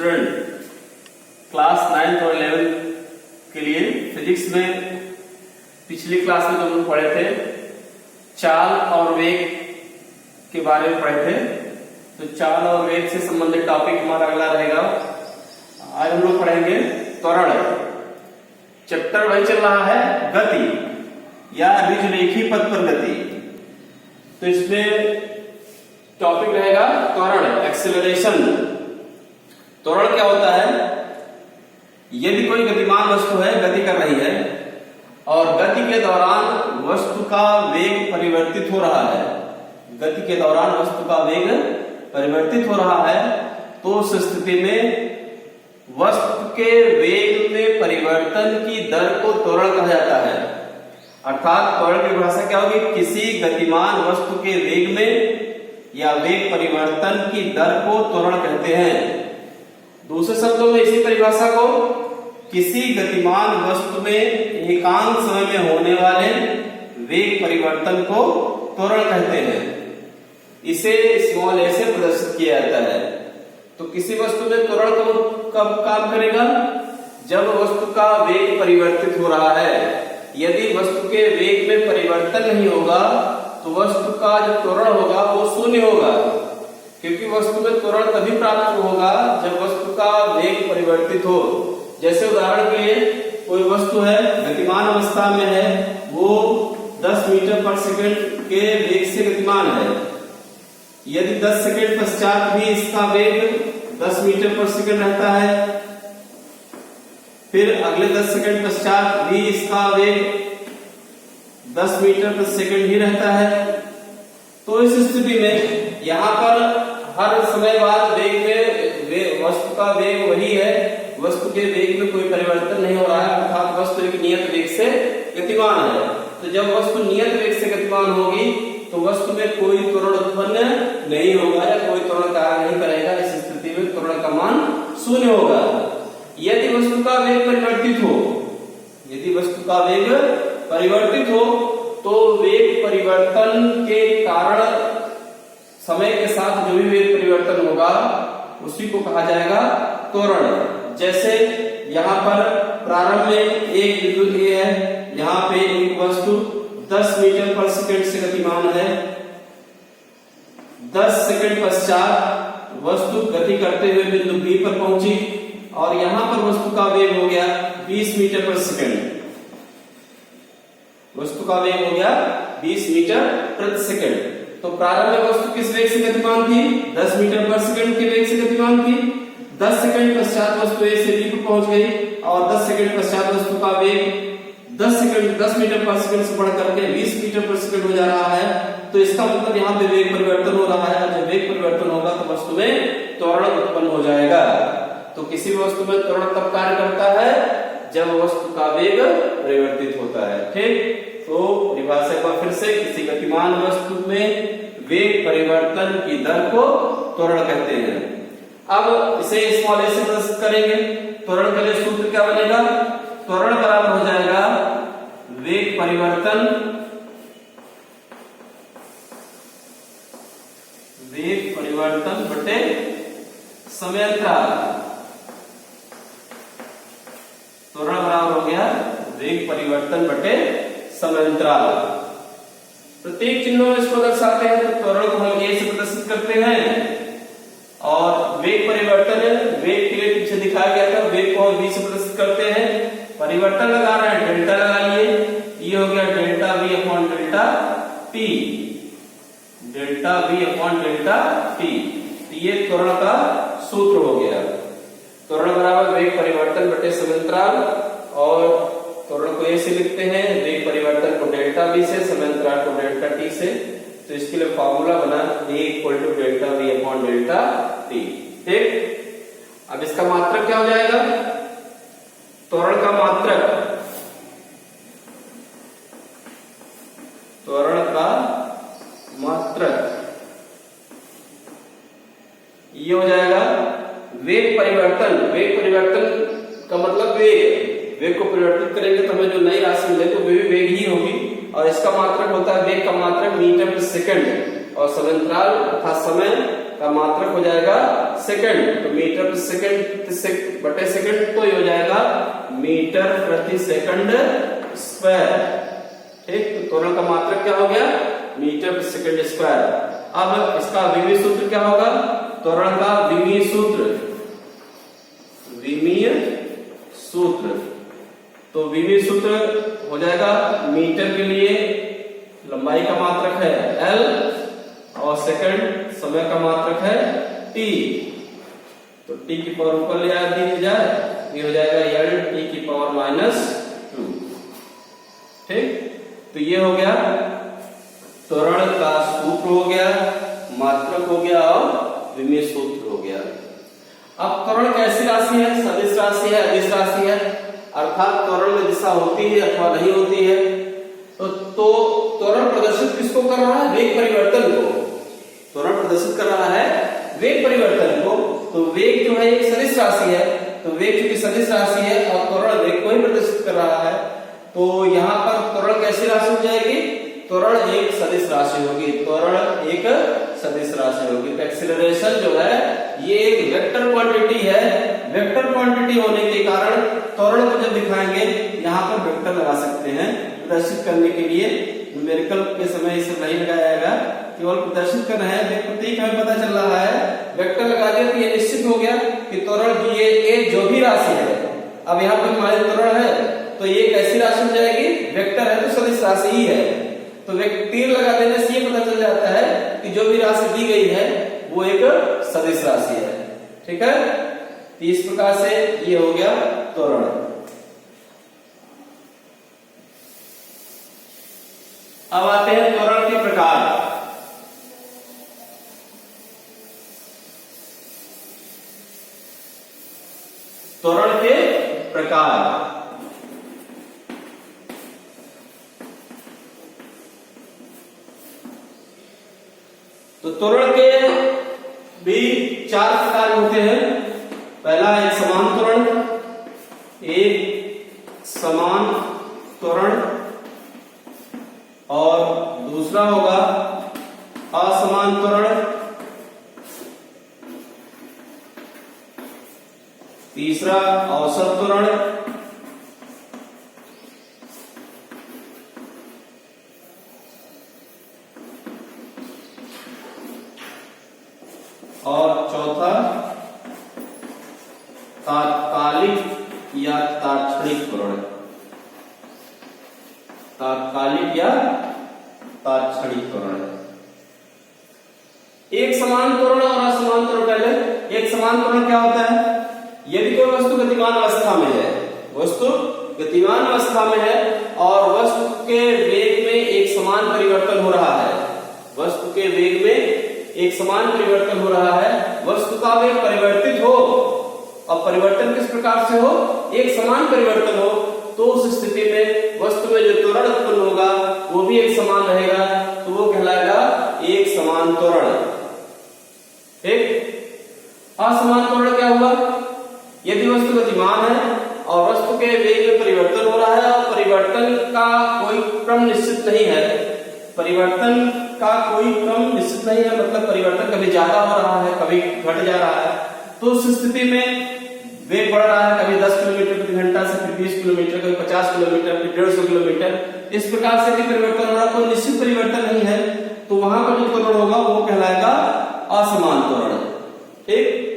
Student, class 9th और 11th के लिए फिजिक्स में पिछली क्लास में जो हम पढ़े थे चाल और वेग के बारे में पढ़े थे, तो चाल और वेग से संबंधित टॉपिक हमारा अगला रहेगा। आज हम लोग पढ़ेंगे त्वरण। चैप्टर वही चल रहा है गति या रिजरेखी पथ पर गति। तो इसमें टॉपिक रहेगा त्वरण, एक्सेलरेशन। त्वरण क्या होता है? यदि कोई गतिमान वस्तु है, गति कर रही है और गति के दौरान वस्तु का वेग परिवर्तित हो रहा है, गति के दौरान वस्तु का वेग परिवर्तित हो रहा है, तो उस स्थिति में वस्तु के वेग में परिवर्तन की दर को त्वरण कहा जाता है। अर्थात त्वरण की परिभाषा क्या होगी? किसी गतिमान वस्तु के वेग में या वेग परिवर्तन की दर को त्वरण कहते हैं। दूसरे शब्दों में इसी परिभाषा को किसी गतिमान वस्तु में एकांक समय में होने वाले वेग परिवर्तन को त्वरण कहते हैं। इसे स्मॉल ए से प्रदर्शित किया जाता है। तो किसी वस्तु में त्वरण कब काम करेगा? जब वस्तु का वेग परिवर्तित हो रहा है। यदि वस्तु के वेग में परिवर्तन नहीं होगा तो वस्तु का जो त्वरण होगा वो शून्य होगा, क्योंकि वस्तु में त्वरण तभी प्राप्त होगा जब वस्तु का वेग परिवर्तित हो। जैसे उदाहरण के लिए कोई वस्तु है, गतिमान अवस्था में है, वो 10 मीटर पर सेकंड के वेग से गतिमान है। यदि 10 सेकंड पश्चात भी इसका वेग 10 मीटर पर सेकंड रहता है, फिर अगले 10 सेकंड पश्चात भी इसका वेग 10 मीटर पर सेकंड ही रहता है, तो इस स्थिति में यहाँ पर हर समय बाद वेग में वस्तु का वेग वही है, वस्तु के वेग में कोई परिवर्तन नहीं हो रहा है, अर्थात वस्तु एक नियत वेग से गतिमान है। तो जब वस्तु नियत वेग से गतिमान होगी तो वस्तु में कोई त्वरण उत्पन्न नहीं होगा या कोई त्वरण कार्य नहीं करेगा। इस स्थिति में त्वरण का मान शून्य होगा। यदि वस्तु का वेग परिवर्तित हो, यदि वस्तु का वेग परिवर्तित हो तो वेग परिवर्तन के कारण समय के साथ जो भी वेग परिवर्तन होगा उसी को कहा जाएगा त्वरण। जैसे यहाँ पर प्रारंभ में एक बिंदु ए है, यहाँ पे एक वस्तु 10 मीटर पर सेकंड से गतिमान है। 10 सेकंड पश्चात वस्तु गति करते हुए बिंदु बी पर पहुंची और यहाँ पर वस्तु का वेग हो गया 20 मीटर पर सेकंड। वस्तु का वेग हो गया 20 मीटर प्रति सेकंड। तो प्रारंभ में वस्तु किस वेग से गतिमान थी? 10 मीटर पर सेकंड के वेग से गतिमान थी। 10 सेकंड पश्चात वस्तु ए से बी पर पहुंच गई और 10 सेकंड पश्चात वस्तु का वेग 10 मीटर पर सेकंड से बढ़ करके 20 मीटर पर सेकंड हो जा रहा है। तो इसका मतलब यहाँ पे वेग परिवर्तन हो रहा है। जब वेग परिवर्तन होगा तो वस्तु में त्वरण उत्पन्न हो जाएगा। तो किसी वस्तु में त्वरण तब कार्य करता है जब वस्तु का वेग परिवर्तित होता है। ठीक, तो परिभाषा पर फिर से किसी गतिमान वस्तु में वेग परिवर्तन की दर को त्वरण कहते हैं। अब इसे स्मॉल ए से प्रदर्शित करेंगे। त्वरण के लिए सूत्र क्या बनेगा? त्वरण बराबर हो जाएगा वेग परिवर्तन बटे समय अंतराल। त्वरण बराबर हो गया वेग परिवर्तन बटे समय अंतराल। प्रत्येक चिन्हों में इसको दर्शाते हैं। तो त्वरण को हम ए से प्रदर्शित करते हैं और वेग परिवर्तन वेग के लिए पीछे दिखाया गया था, वेग को बी से प्रदर्शित करते हैं। परिवर्तन लगा रहे हैं, डेल्टा लगा लिए, ये हो गया delta v upon delta T, delta v upon delta T. ये त्वरण का सूत्र हो गया। त्वरण बराबर वेग परिवर्तन बटे समय अंतराल और त्वरण को ए से लिखते हैं, वेग परिवर्तन को डेल्टा वी से, समय अंतराल को डेल्टा टी से। तो इसके लिए फॉर्मूला बना A equal to delta v upon delta t. ठीक, अब इसका मात्रक क्या हो जाएगा? त्वरण का मात्रक, त्वरण का मात्रक ये हो जाएगा वेग परिवर्तन। वेग परिवर्तन का मतलब वेग को परिवर्तित करेंगे तो हमें जो नई राशि मिले तो वे भी वेग ही होगी। और इसका मात्रक होता है, वेग का मात्रक मीटर प्रति सेकंड और समय अंतराल अर्थात समय का मात्रक हो जाएगा सेकंड, तो मीटर प्रति सेकंड बटे सेकंड तो ये हो जाएगा मीटर प्रति सेकंड स्क्वायर। ठीक, तो त्वरण का मात्रक क्या हो गया? मीटर प्रति सेकंड स्क्वायर। अब इसका विमीय सूत्र क्या होगा? त्वरण का विमीय सूत्र, विमीय सूत्र, तो विमीय सूत्र हो जाएगा मीटर के लिए लंबाई का मात्रक है L और सेकंड समय का मात्रक है T, तो T की पावर ऊपर ले आ दी जाए, ये हो जाएगा L T की पावर -2। ठीक, तो ये हो गया त्वरण का सूत्र हो गया, मात्रक हो गया और विमीय सूत्र हो गया। अब त्वरण कैसी राशि है? सदिश राशि है, अदिश राशि है, अर्थात त्वरण में दिशा होती है अथवा नहीं होती है। तो त्वरण प्रदर्शित किसको कर रहा है? वेग परिवर्तन को। त्वरण प्रदर्शित कर रहा है वेग परिवर्तन को, तो वेग जो है एक सदिश राशि है, तो वेग चूंकि सदिश राशि है और त्वरण वेग को ही प्रदर्शित कर रहा है, तो यहाँ पर त्वरण कैसी राशि हो जाएगी? त्वरण एक सदिश राशि होगी, त्वरण एक सदिश राशि होगी। तो एक्सीलरेशन जो है ये एक वेक्टर क्वांटिटी है, वेक्टर क्वांटिटी होने के कारण त्वरण को जब दिखाएंगे यहाँ पर वेक्टर लगा सकते हैं प्रदर्शित करने के लिए। न्यूमेरिकल के समय इसे नहीं लगाया जाएगा, केवल प्रदर्शित कर रहे हैं, प्रतीक हमें पता चल रहा है, वेक्टर लगा दिया तो ये निश्चित हो गया कि त्वरण की ये जो भी राशि है, अब यहाँ पर हमारे त्वरण है तो ये कैसी राशि हो जाएगी? वेक्टर है तो सदिश राशि ही है, तो तीर लगा देने से ये पता चल जाता है कि जो भी राशि दी गई है वो एक सदिश राशि है। ठीक है, तो इस प्रकार से ये हो गया त्वरण। अब आते हैं त्वरण के प्रकार। त्वरण के प्रकार, तो त्वरण के भी 4 प्रकार होते हैं। पहला एक समान त्वरण, एक समान त्वरण, और दूसरा होगा असमान त्वरण, तीसरा औसत त्वरण, और चौथा तात्कालिक या तात्क्षणिक त्वरण, तात्कालिक या तात्क्षणिक त्वरण। एक समान त्वरण और असमान त्वरण। पहले एक समान त्वरण क्या होता है? यदि कोई वस्तु गतिमान अवस्था में है, वस्तु गतिमान अवस्था में है और वस्तु के वेग में एक समान परिवर्तन हो रहा है, वस्तु के वेग में एक समान परिवर्तन हो रहा है, वस्तु का वेग परिवर्तित हो और परिवर्तन किस प्रकार से हो? एक समान परिवर्तन हो, तो उस स्थिति में वस्तु में जो त्वरण उत्पन्न होगा वो भी एक समान रहेगा, तो वो कहलाएगा एक समान त्वरण। ठीक, असमान त्वरण क्या हुआ? यदि वस्तु गतिमान है और वस्तु के वेग में परिवर्तन हो रहा है और परिवर्तन का कोई क्रम निश्चित नहीं है, परिवर्तन का कोई क्रम निश्चित नहीं है, मतलब परिवर्तन कभी ज्यादा हो रहा है कभी घट जा रहा है, तो उस स्थिति में वेग बढ़ रहा है, कभी 10 किलोमीटर प्रति घंटा से फिर 20 किलोमीटर, कभी 50 किलोमीटर, फिर 150 किलोमीटर, इस प्रकार से भी परिवर्तन हो रहा है, कोई निश्चित परिवर्तन नहीं है, तो वहां पर जो त्वरण होगा वो कहलाएगा असमान त्वरण। ठीक,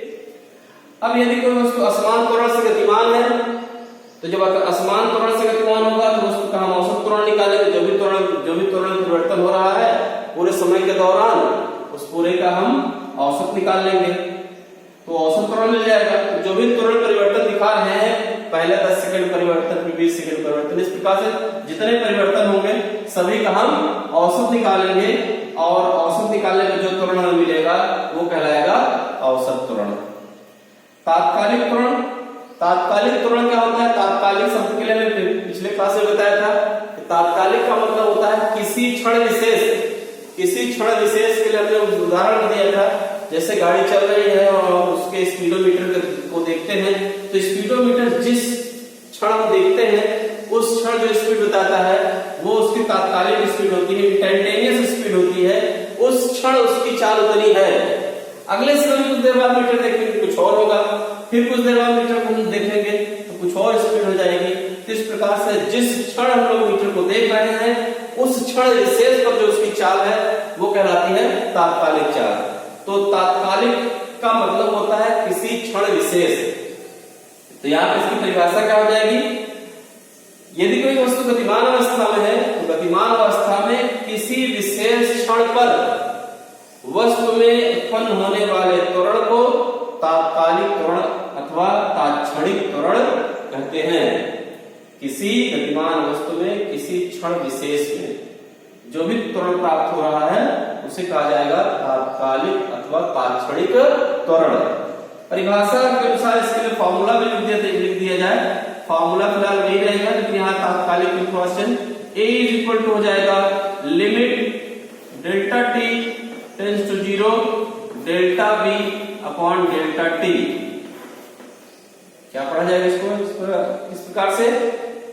अब यदि कोई वस्तु असमान त्वरण से गतिमान है, तो जब असमान त्वरण से गतिमान होगा तो वस्तु का हम औसत त्वरण निकालेंगे, जो भी त्वरण परिवर्तन हो रहा है पूरे समय के दौरान, उस पूरे का हम औसत निकाल लेंगे, तो औसत त्वरण मिल जाएगा। तो जो भी त्वरण परिवर्तन दिखा रहे हैं, पहले 10 सेकंड परिवर्तन, फिर 20 सेकंड परिवर्तन, इस प्रकार से जितने परिवर्तन होंगे सभी का हम औसत निकालेंगे, और औसत निकालने में जो त्वरण हमें मिलेगा वो कहलाएगा औसत त्वरण। तात्कालिक त्वरण, तात्कालिक त्वरण क्या होता है? तात्कालिक शब्द के लिए मैंने पिछले क्लास में बताया था कि तात्कालिक का मतलब होता है किसी क्षण विशेष, किसी क्षण विशेष के लिए हमने उदाहरण दिया था, जैसे गाड़ी चल रही है और उसके स्पीडोमीटर को देखते हैं, तो स्पीडोमीटर जिस क्षण हम देखते हैं उस क्षण जो स्पीड बताता है वो उसकी तात्कालिक स्पीड होती है, इंस्टैंटेनियस स्पीड होती है, उस क्षण उसकी चाल उतनी है। अगले समय कुछ देर बाद मीटर देखेंगे कुछ और होगा, फिर कुछ देर बाद मीटर को हम देखेंगे तो कुछ और स्पीड हो जाएगी। इस प्रकार से जिस क्षण हम लोग मीटर को देख रहे हैं उस क्षण विशेष पर जो उसकी चाल है वो कहलाती है तात्कालिक चाल। तो तात्कालिक का मतलब होता है किसी क्षण विशेष। तो यहाँ पर इसकी परिभाषा क्या हो जाएगी, यदि कोई वस्तु गतिमान अवस्था में है तो गतिमान अवस्था में किसी विशेष क्षण पर वस्तु में उत्पन्न होने वाले त्वरण को तात्कालिक त्वरण अथवा तात्क्षणिक त्वरण कहते हैं। किसी गतिमान वस्तु में किसी क्षण विशेष में जो भी त्वरण प्राप्त हो रहा है उसे कहा जाएगा तात्कालिक अथवा तात्क्षणिक त्वरण। परिभाषा के अनुसार इसके लिए फॉर्मूला भी लिख दिया जाए। फॉर्मूला फिलहाल वही रहेगा, लेकिन यहाँ तात्कालिक question A is equal to हो जाएगा limit delta t tends to 0 delta b upon delta t. क्या पढ़ा जाएगा इसको इस प्रकार से,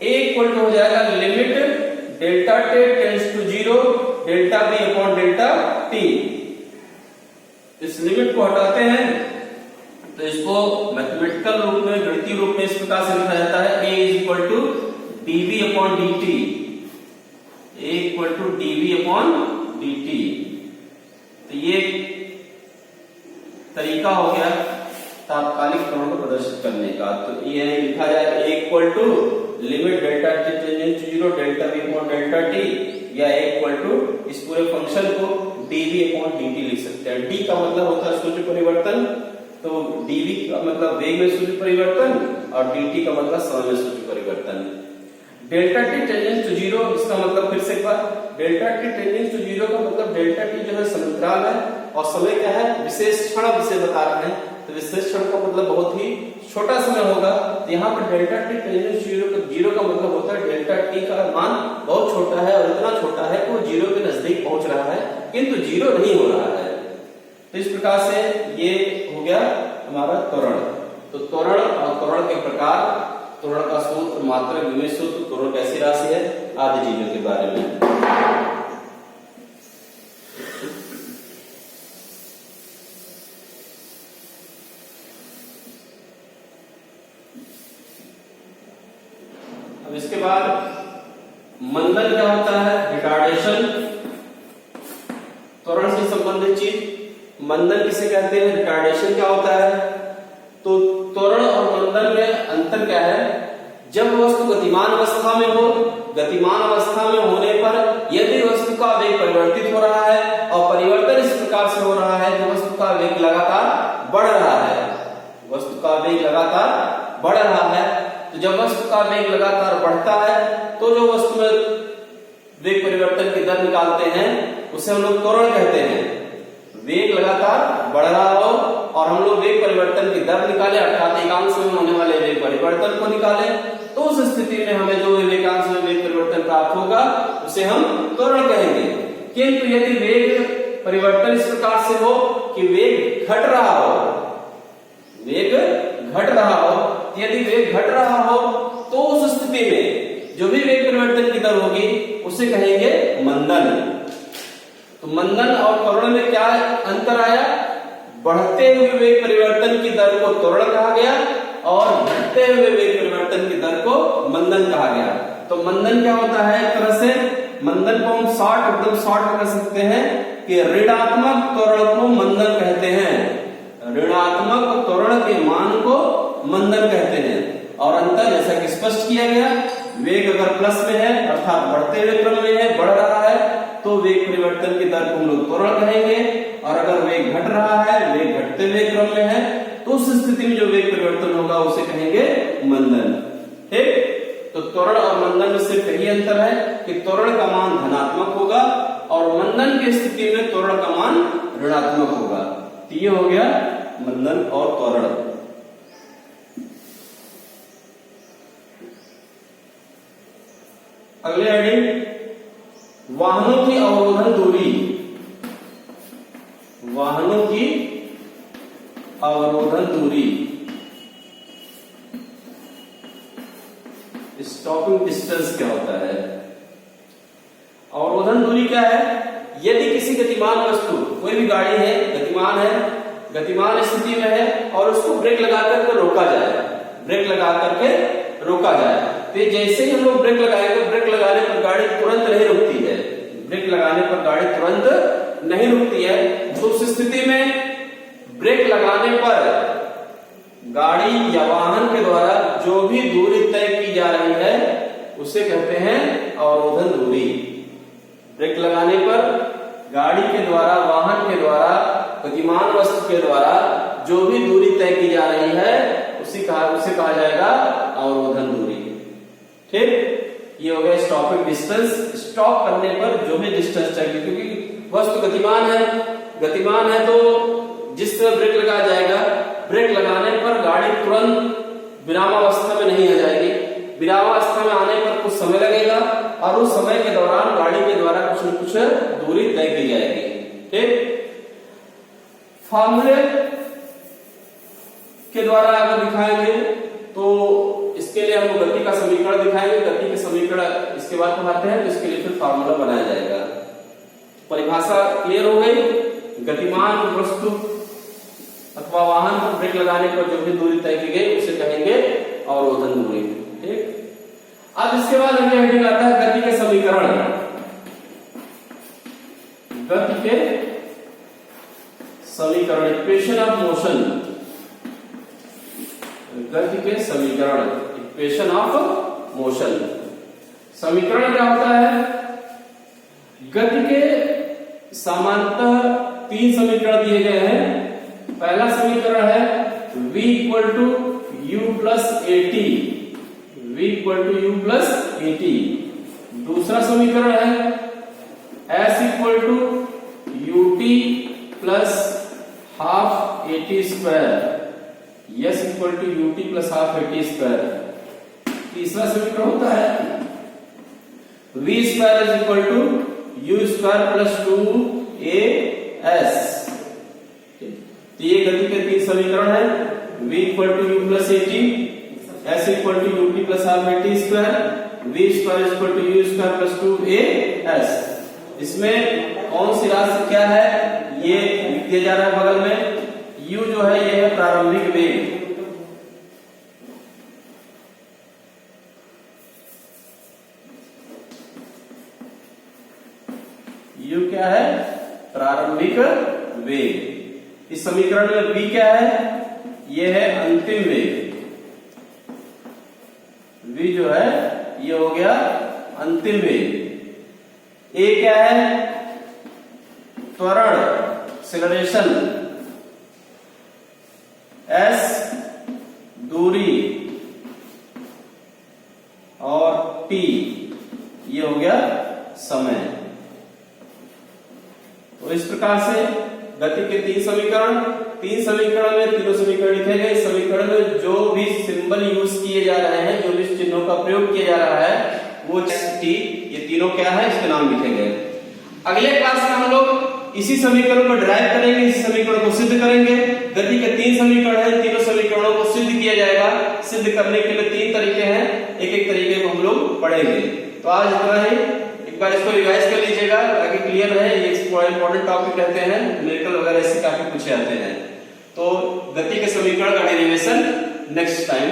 A इक्वल टू हो जाएगा limit delta t tends to 0 delta b upon delta t. इस लिमिट को हटाते हैं तो इसको मैथमेटिकल रूप में, गणितीय रूप में इस प्रकार से लिखा जाता है A is equal to dv upon dt। A equal to dv upon dt। तो ये तरीका हो गया तात्कालिक त्वरण को प्रदर्शित करने का। तो ये लिखा जाए A equal to limit delta t tangent to 0 delta b upon delta t, या A इक्वल टू इस पूरे फंक्शन को dv अपॉन dt लिख सकते हैं। d का मतलब होता है सूर्य परिवर्तन, तो dv का मतलब वेग में सूर्य परिवर्तन और dt का मतलब समय में सूर्य परिवर्तन। डेल्टा टी टेंजेंट टू 0 इसका मतलब फिर से एक बार, डेल्टा टी टेंजेंट टू 0 का मतलब डेल्टा टी जो है समंतराल है और समय क्या है विशेष क्षण विषय बता रहे हैं, तो विशेष क्षण का मतलब बहुत ही छोटा समय होगा। तो यहाँ पर डेल्टा टी टेंजेंट टू 0 का मतलब होता है डेल्टा टी का मान बहुत छोटा है और इतना छोटा है कि वो 0 के नजदीक पहुंच रहा है किंतु 0 नहीं हो रहा है। तो इस प्रकार से ये हो गया हमारा त्वरण। तो त्वरण और त्वरण के प्रकार, त्वरण का सूत्र, मात्रक, विमेय सूत्र, त्वरण कैसी राशि है आदि चीजों के बारे में। अब इसके बाद मंदन क्या होता है, रिटार्डेशन, त्वरण से संबंधित चीज। मंदन किसे कहते हैं, रिटार्डेशन क्या होता है। तो त्वरण और मंदन में अंतर क्या है, जब वस्तु गतिमान अवस्था में हो, गतिमान अवस्था में होने पर यदि वस्तु का वेग परिवर्तित हो रहा है और परिवर्तन इस प्रकार से हो रहा है कि वस्तु का वेग लगातार बढ़ रहा है, वस्तु का वेग लगातार बढ़ रहा है, तो जब वस्तु का वेग लगातार बढ़ता है तो जो वस्तु में वेग परिवर्तन की दर निकालते हैं उसे हम लोग त्वरण कहते हैं। वेग लगातार बढ़ रहा हो और हम लोग वेग परिवर्तन की दर निकाले अर्थात एकांश में होने वाले वेग परिवर्तन को निकाले, तो उस स्थिति में हमें जो एकांश में वेग परिवर्तन प्राप्त होगा उसे हम त्वरण कहेंगे। किंतु यदि वेग परिवर्तन इस प्रकार से हो कि वेग घट रहा हो, वेग घट रहा हो, यदि वेग घट रहा हो तो उस स्थिति में जो भी वेग परिवर्तन की दर होगी उसे कहेंगे मंदन। तो मंदन और त्वरण में क्या अंतर आया, बढ़ते हुए वेग परिवर्तन की दर को त्वरण कहा गया और घटते हुए वेग परिवर्तन की दर को मंदन कहा गया। तो मंदन क्या होता है, एक तरह से मंदन को हम एकदम शॉर्ट में कर सकते हैं कि ऋणात्मक त्वरण को मंदन कहते हैं। ऋणात्मक त्वरण के मान को मंदन कहते हैं। और अंतर जैसा कि स्पष्ट किया गया, वेग अगर प्लस में है अर्थात बढ़ते हुए क्रम में है, बढ़ रहा है, तो वेग परिवर्तन की दर को हम लोग त्वरण कहेंगे, और अगर वेग घट रहा है, वेग घटते हुए क्रम में है, तो उस स्थिति में जो वेग परिवर्तन होगा उसे कहेंगे मंदन। ठीक, तो त्वरण और मंदन में सिर्फ यही अंतर है कि त्वरण का मान धनात्मक होगा और मंदन की स्थिति में त्वरण का मान ऋणात्मक होगा। तो ये हो गया मंदन और त्वरण। अगले हेडिंग, वाहनों की अवरोधन दूरी। वाहनों की अवरोधन दूरी, स्टॉपिंग डिस्टेंस क्या होता है। अवरोधन दूरी क्या है, यदि किसी गतिमान वस्तु, कोई भी गाड़ी है गतिमान है, गतिमान स्थिति में है और उसको ब्रेक लगा करके रोका जाए, ब्रेक लगा करके रोका जाए। तो जैसे ही हम लोग ब्रेक लगाएंगे, ब्रेक लगाने पर गाड़ी तुरंत नहीं रुकती है, ब्रेक लगाने पर गाड़ी तुरंत नहीं रुकती है। तो उस स्थिति में ब्रेक लगाने पर गाड़ी या वाहन के द्वारा जो भी दूरी तय की जा रही है उसे कहते हैं अवरोधन दूरी। ब्रेक लगाने पर गाड़ी के द्वारा, वाहन के द्वारा, गतिमान वस्तु के द्वारा जो भी दूरी तय की जा रही है उसे कहा जाएगा अवरोधन दूरी। ठीक, ये हो गया स्टॉपिंग डिस्टेंस। स्टॉप करने पर जो भी डिस्टेंस चाहिए, क्योंकि वस्तु गतिमान है तो जिस तरह ब्रेक लगाया जाएगा, ब्रेक लगाने पर गाड़ी तुरंत विरामावस्था में नहीं आ जाएगी, विरामावस्था में आने पर कुछ समय लगेगा और उस समय के दौरान गाड़ी के द्वारा कुछ न कुछ दूरी तय की जाएगी। ठीक, फॉर्मूले के द्वारा अगर दिखाएंगे तो इसके लिए हम गति का समीकरण दिखाएंगे। गति के समीकरण इसके बाद पढ़ाते हैं, तो इसके लिए फिर फार्मूला बनाया जाएगा। परिभाषा क्लियर हो गई। गतिमान वस्तु अथवा वाहन पर ब्रेक लगाने पर जो भी दूरी तय की गई उसे कहेंगे अवरोधन दूरी। ठीक, अब इसके बाद अगले हेडिंग आता है गति के समीकरण। गति के समीकरण, इक्वेशन ऑफ मोशन। गति के समीकरण, इक्वेशन ऑफ मोशन। समीकरण क्या होता है? गति के सामान्यतः 3 समीकरण दिए गए हैं। पहला समीकरण है v equal to u plus a t, v equal to u plus a t. दूसरा समीकरण है s equal to u t plus half a t square, s equal to u t plus half a t square. तीसरा समीकरण होता है v square is equal to u square plus 2as। तो ये गति के 3 समीकरण है। v equal to u plus a t, s equal to u t plus half a t square, v square is equal to u square plus 2as। इसमें कौन सी राशि क्या है ये लिख दिया जा रहा है बगल में। u जो है ये है प्रारंभिक वेग, u क्या है? प्रारंभिक वेग। इस समीकरण में v क्या है? ये है अंतिम वेग। v जो है ये हो गया अंतिम वेग। a क्या है? त्वरण, एक्सेलरेशन। s दूरी और t ये हो गया समय। तो इस प्रकार से गति के 3 समीकरण, 3 समीकरण में तीनों समीकरण लिखे गए। समीकरण में जो भी सिंबल यूज किए जा रहे हैं, जो भी चिन्हों का प्रयोग किया जा रहा है, वो टी, ये तीनों क्या है इसके नाम लिखे गए। अगले क्लास में हम लोग इसी समीकरण को ड्राइव करेंगे, इसी समीकरण को सिद्ध करेंगे। गति के 3 समीकरण हैं, तीनों समीकरणों को सिद्ध किया जाएगा। सिद्ध करने के लिए 3 तरीके हैं, एक एक तरीके को हम लोग पढ़ेंगे। तो आज इतना ही, एक बार इसको रिवाइज कर लीजिएगा ताकि क्लियर रहे। ये इंपॉर्टेंट टॉपिक रहते हैं, न्यूमेरिकल वगैरह से काफी पूछे जाते हैं। तो गति के समीकरण का डेरिवेशन नेक्स्ट टाइम